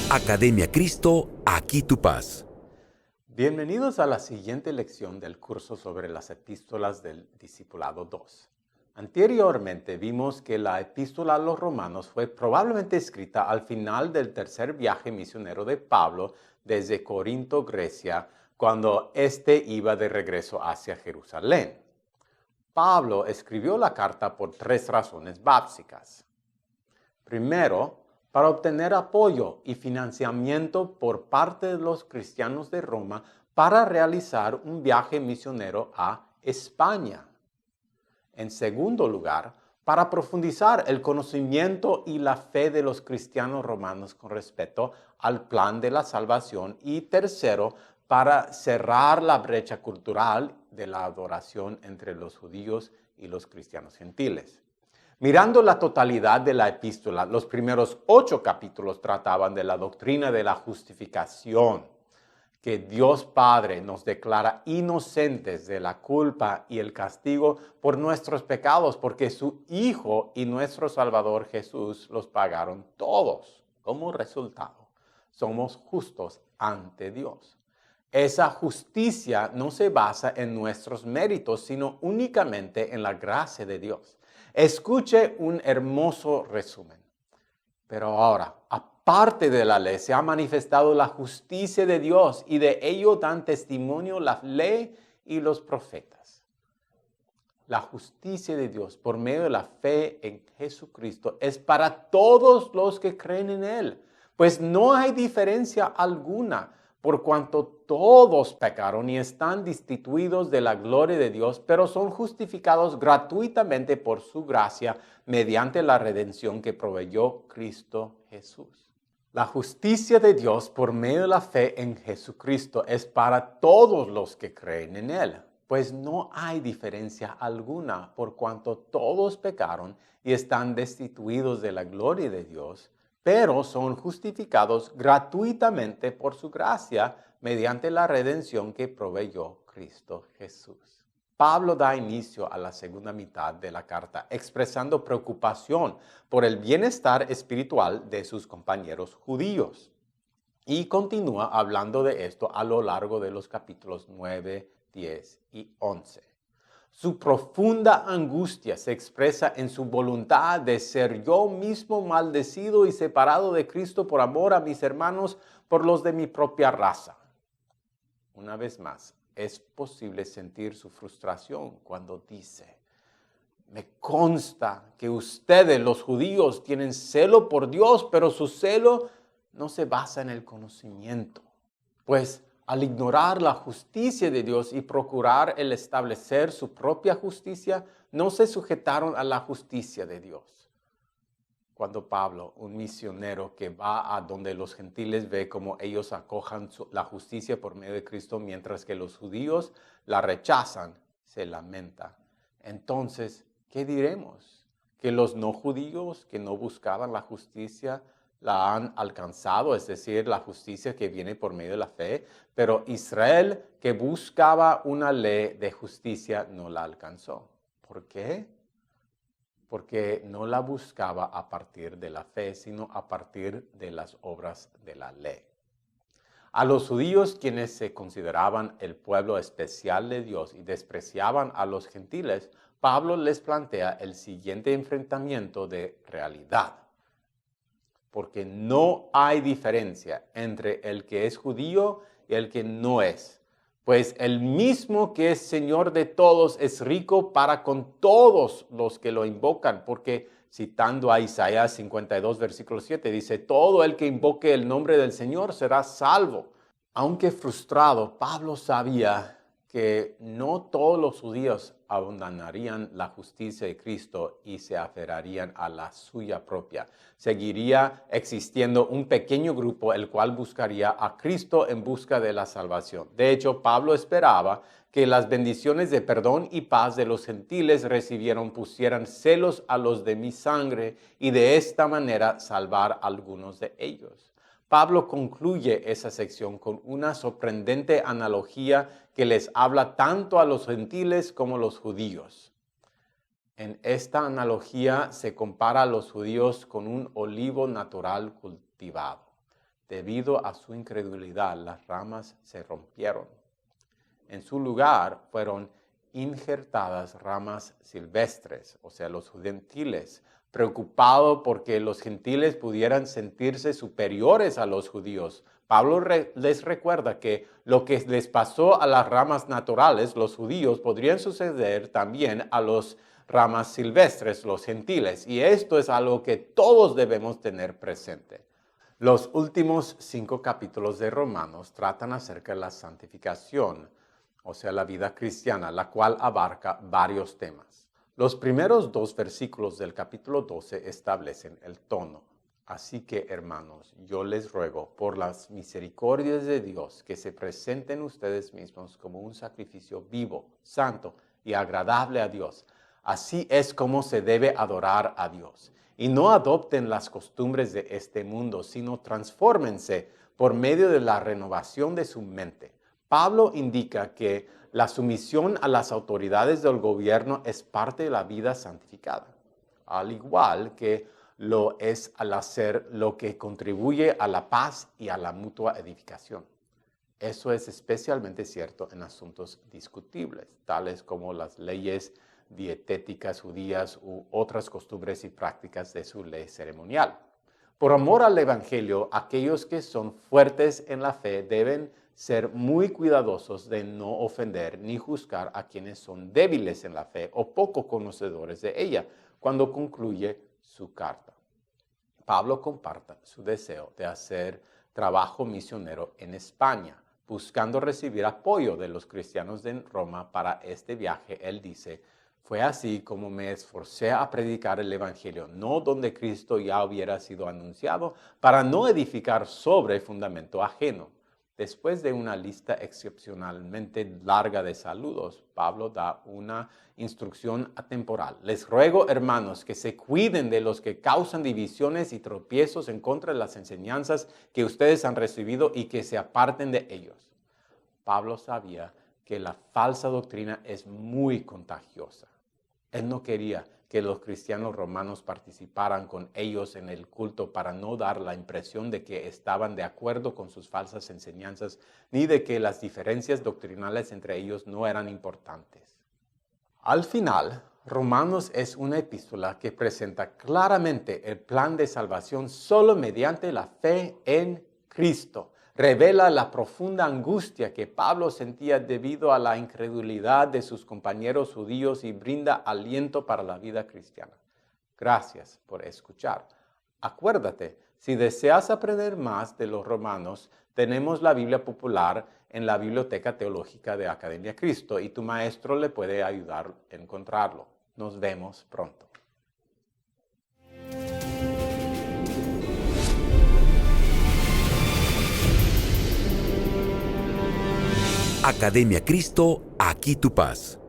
Academia Cristo, aquí tu paz. Bienvenidos a la siguiente lección del curso sobre las epístolas del Discipulado 2. Anteriormente vimos que la epístola a los romanos fue probablemente escrita al final del tercer viaje misionero de Pablo desde Corinto, Grecia, cuando éste iba de regreso hacia Jerusalén. Pablo escribió la carta por tres razones básicas. Primero, para obtener apoyo y financiamiento por parte de los cristianos de Roma para realizar un viaje misionero a España. En segundo lugar, para profundizar el conocimiento y la fe de los cristianos romanos con respecto al plan de la salvación. Y tercero, para cerrar la brecha cultural de la adoración entre los judíos y los cristianos gentiles. Mirando la totalidad de la epístola, los primeros 8 capítulos trataban de la doctrina de la justificación, que Dios Padre nos declara inocentes de la culpa y el castigo por nuestros pecados, porque su Hijo y nuestro Salvador Jesús los pagaron todos. Como resultado, somos justos ante Dios. Esa justicia no se basa en nuestros méritos, sino únicamente en la gracia de Dios. Escuche un hermoso resumen. Pero ahora, aparte de la ley, se ha manifestado la justicia de Dios y de ello dan testimonio la ley y los profetas. La justicia de Dios por medio de la fe en Jesucristo es para todos los que creen en Él, pues no hay diferencia alguna, por cuanto todos pecaron y están destituidos de la gloria de Dios, pero son justificados gratuitamente por su gracia mediante la redención que proveyó Cristo Jesús. La justicia de Dios por medio de la fe en Jesucristo es para todos los que creen en Él, pues no hay diferencia alguna, por cuanto todos pecaron y están destituidos de la gloria de Dios, pero son justificados gratuitamente por su gracia mediante la redención que proveyó Cristo Jesús. Pablo da inicio a la segunda mitad de la carta, expresando preocupación por el bienestar espiritual de sus compañeros judíos. Y continúa hablando de esto a lo largo de los capítulos 9, 10 y 11. Su profunda angustia se expresa en su voluntad de ser yo mismo maldecido y separado de Cristo por amor a mis hermanos, por los de mi propia raza. Una vez más, es posible sentir su frustración cuando dice: me consta que ustedes, los judíos, tienen celo por Dios, pero su celo no se basa en el conocimiento, pues al ignorar la justicia de Dios y procurar el establecer su propia justicia, no se sujetaron a la justicia de Dios. Cuando Pablo, un misionero que va a donde los gentiles, ve cómo ellos acojan la justicia por medio de Cristo, mientras que los judíos la rechazan, se lamenta. Entonces, ¿qué diremos? ¿Que los no judíos que no buscaban la justicia la han alcanzado, es decir, la justicia que viene por medio de la fe, pero Israel, que buscaba una ley de justicia, no la alcanzó? ¿Por qué? Porque no la buscaba a partir de la fe, sino a partir de las obras de la ley. A los judíos, quienes se consideraban el pueblo especial de Dios y despreciaban a los gentiles, Pablo les plantea el siguiente enfrentamiento de realidad. Porque no hay diferencia entre el que es judío y el que no es. Pues el mismo que es Señor de todos es rico para con todos los que lo invocan. Porque citando a Isaías 52, versículo 7, dice: todo el que invoque el nombre del Señor será salvo. Aunque frustrado, Pablo sabía que no todos los judíos abandonarían la justicia de Cristo y se aferrarían a la suya propia. Seguiría existiendo un pequeño grupo el cual buscaría a Cristo en busca de la salvación. De hecho, Pablo esperaba que las bendiciones de perdón y paz de los gentiles pusieran celos a los de mi sangre y de esta manera salvar a algunos de ellos. Pablo concluye esa sección con una sorprendente analogía que les habla tanto a los gentiles como a los judíos. En esta analogía se compara a los judíos con un olivo natural cultivado. Debido a su incredulidad, las ramas se rompieron. En su lugar fueron injertadas ramas silvestres, o sea, los gentiles, preocupado porque los gentiles pudieran sentirse superiores a los judíos. Pablo les recuerda que lo que les pasó a las ramas naturales, los judíos, podrían suceder también a las ramas silvestres, los gentiles. Y esto es algo que todos debemos tener presente. Los últimos 5 capítulos de Romanos tratan acerca de la santificación, o sea, la vida cristiana, la cual abarca varios temas. Los primeros 2 versículos del capítulo 12 establecen el tono. Así que, hermanos, yo les ruego por las misericordias de Dios que se presenten ustedes mismos como un sacrificio vivo, santo y agradable a Dios. Así es como se debe adorar a Dios. Y no adopten las costumbres de este mundo, sino transfórmense por medio de la renovación de su mente. Pablo indica que la sumisión a las autoridades del gobierno es parte de la vida santificada, al igual que lo es al hacer lo que contribuye a la paz y a la mutua edificación. Eso es especialmente cierto en asuntos discutibles, tales como las leyes dietéticas judías u otras costumbres y prácticas de su ley ceremonial. Por amor al Evangelio, aquellos que son fuertes en la fe deben ser muy cuidadosos de no ofender ni juzgar a quienes son débiles en la fe o poco conocedores de ella, cuando concluye su carta. Pablo comparte su deseo de hacer trabajo misionero en España, buscando recibir apoyo de los cristianos en Roma para este viaje. Él dice: fue así como me esforcé a predicar el Evangelio, no donde Cristo ya hubiera sido anunciado, para no edificar sobre fundamento ajeno. Después de una lista excepcionalmente larga de saludos, Pablo da una instrucción atemporal. Les ruego, hermanos, que se cuiden de los que causan divisiones y tropiezos en contra de las enseñanzas que ustedes han recibido y que se aparten de ellos. Pablo sabía que la falsa doctrina es muy contagiosa. Él no quería que los cristianos romanos participaran con ellos en el culto para no dar la impresión de que estaban de acuerdo con sus falsas enseñanzas, ni de que las diferencias doctrinales entre ellos no eran importantes. Al final, Romanos es una epístola que presenta claramente el plan de salvación solo mediante la fe en Cristo. Revela la profunda angustia que Pablo sentía debido a la incredulidad de sus compañeros judíos y brinda aliento para la vida cristiana. Gracias por escuchar. Acuérdate, si deseas aprender más de los romanos, tenemos la Biblia popular en la Biblioteca Teológica de Academia Cristo y tu maestro le puede ayudar a encontrarlo. Nos vemos pronto. Academia Cristo, aquí tu paz.